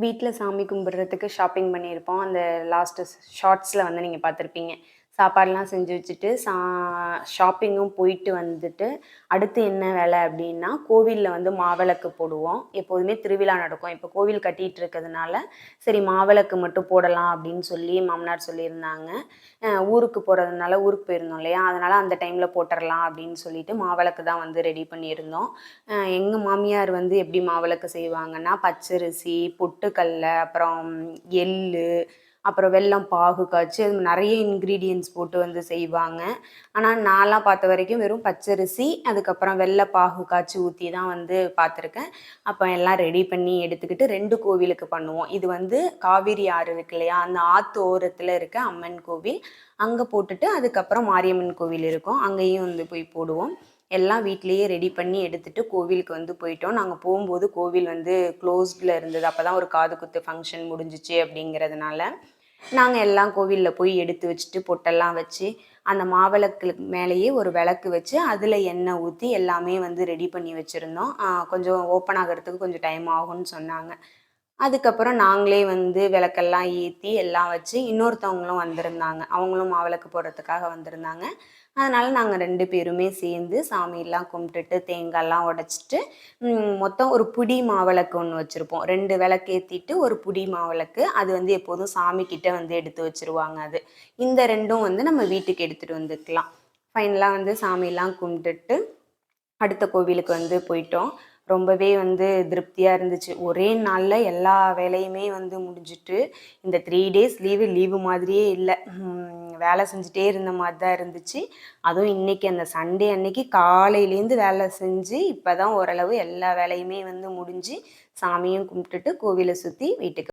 வீட்ல சாமி கும்பிடுறதுக்கு ஷாப்பிங் பண்ணியிருப்போம். அந்த லாஸ்ட்டு ஷார்ட்ஸில வந்து நீங்க பார்த்துருப்பீங்க. சாப்பாடுலாம் செஞ்சு வச்சுட்டு, ஷாப்பிங்கும் போயிட்டு வந்துட்டு, அடுத்து என்ன வேலை அப்டின்னா, கோவில்ல வந்து மாவிளக்கு போடுவோம். எப்போதுமே திருவிழா நடக்கும். இப்போ கோவில் கட்டிட்டு இருக்கிறதுனால, சரி மாவிளக்கு மட்டும் போடலாம் அப்டின்னு சொல்லி மாமனார் சொல்லியிருந்தாங்க. ஊருக்கு போறதுனால ஊருக்கு போயிருந்தோம் இல்லையா? அதனால அந்த டைம்ல போட்டுறலாம் அப்டின்னு சொல்லிட்டு மாவிளக்கு தான் வந்து ரெடி பண்ணியிருந்தோம். எங்க மாமியார் வந்து எப்படி மாவிளக்கு செய்வாங்கன்னா, பச்சரிசி, பொட்டுக்கல்ல, அப்புறம் எள்ளு, அப்புறம் வெல்லம் பாகு காய்ச்சி அது நெறைய இன்கிரீடியன்ட்ஸ் போட்டு வந்து செய்வாங்க. ஆனா நான்லாம் பார்த்த வரைக்கும் வெறும் பச்சரிசி, அதுக்கப்புறம் வெல்ல பாகு காய்ச்சி ஊத்தி தான் வந்து பார்த்துருக்கேன். அப்ப எல்லாம் ரெடி பண்ணி எடுத்துக்கிட்டு 2 கோவிலுக்கு பண்ணுவோம். இது வந்து காவிரி ஆறு இருக்கு இல்லையா? அந்த ஆத்து ஓரத்துல இருக்க அம்மன் கோவில். அங்க போட்டுட்டு அதுக்கப்புறம் மாரியம்மன் கோவில் இருக்கும். அங்கேயும் வந்து போய் போடுவோம். எல்லாம் வீட்லயே ரெடி பண்ணி எடுத்துட்டு கோவிலுக்கு வந்து போயிட்டோம். நாங்க போம்போது கோவில் வந்து க்ளோஸ்ட்ல இருந்தது. அப்பதான் ஒரு காது குத்து ஃபங்ஷன் முடிஞ்சுச்சு அப்படிங்கிறதுனால, நாங்க எல்லாம் கோவில்ல போய் எடுத்து வச்சுட்டு, பொட்டெல்லாம் வச்சு, அந்த மாவிளக்கு மேலேயே ஒரு விளக்கு வச்சு, அதில எண்ணெய் ஊத்தி எல்லாமே வந்து ரெடி பண்ணி வச்சிருந்தோம். கொஞ்சம் ஓப்பன் ஆகுறதுக்கு கொஞ்சம் டைம் ஆகும்னு சொன்னாங்க. அதுக்கப்புறம் நாங்களே வந்து விளக்கெல்லாம் ஏத்தி, எல்லாம் வச்சு இன்னொருத்தவங்களும் வந்திருந்தாங்க. அவங்களும் மாவிளக்கு போடுறதுக்காக வந்திருந்தாங்க. அதனால நாங்க 2 பேருமே சேர்ந்து சாமியெல்லாம் கும்பிட்டுட்டு, தேங்காய்லாம் உடைச்சிட்டு, மொத்தம் ஒரு புடி மாவிளக்கு ஒண்ணு வச்சிருப்போம். 2 விளக்கு ஏத்திட்டு, ஒரு புடி மாவிளக்கு. அது வந்து எப்போதும் சாமி கிட்ட வந்து எடுத்து வச்சுருவாங்க அது. இந்த 2ம் வந்து நம்ம வீட்டுக்கு எடுத்துட்டு வந்துக்கலாம். ஃபைனலா வந்து சாமிலாம் கும்பிட்டுட்டு அடுத்த கோவிலுக்கு வந்து போயிட்டோம். ரொம்பவே வந்து திருப்தியா இருந்துச்சு. ஒரே நாள்ல எல்லா வேலையுமே வந்து முடிஞ்சுட்டு, இந்த 3 டேஸ் லீவு மாதிரியே இல்ல. வேலை செஞ்சுட்டே இருந்த மாரி தான் இருந்துச்சு. அதுவும் இன்னைக்கு அந்த சண்டே அன்னைக்கு காலையிலேருந்து வேலை செஞ்சு, இப்ப தான் ஓரளவு எல்லா வேலையுமே வந்து முடிஞ்சு, சாமியும் கும்பிட்டுட்டு கோவில சுத்தி வீட்டுக்கு